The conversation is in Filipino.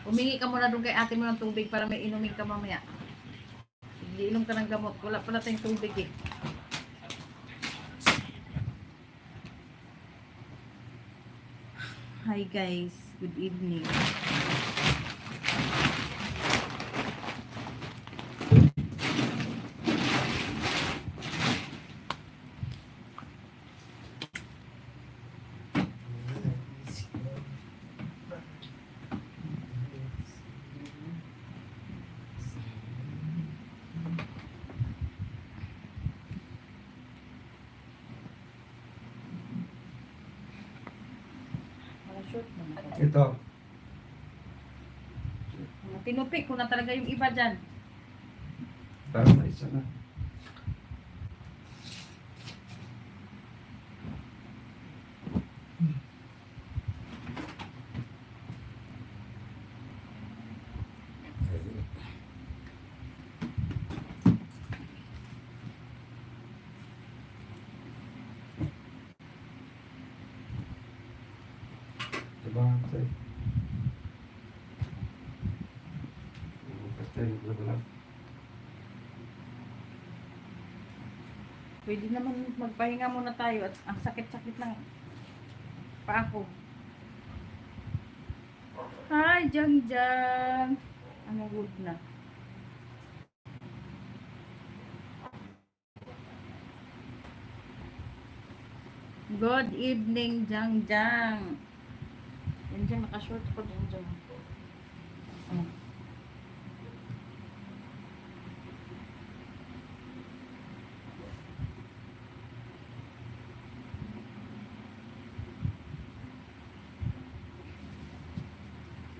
Humingi ka muna doon kay ate mo ng tubig para may inumin ka mamaya. Iinom ka ng gamot. Wala pala tayong tubig eh. Hi guys, good evening. Ito. Tinupik ko na talaga yung iba dyan. Tama, isa na. Bante. Pwede naman magpahinga muna tayo at ang sakit-sakit lang pa ako. Hi, Jang Jang. Ano good na? Good evening, Jang Jang. Yan dyan, nakashort ko dyan dyan.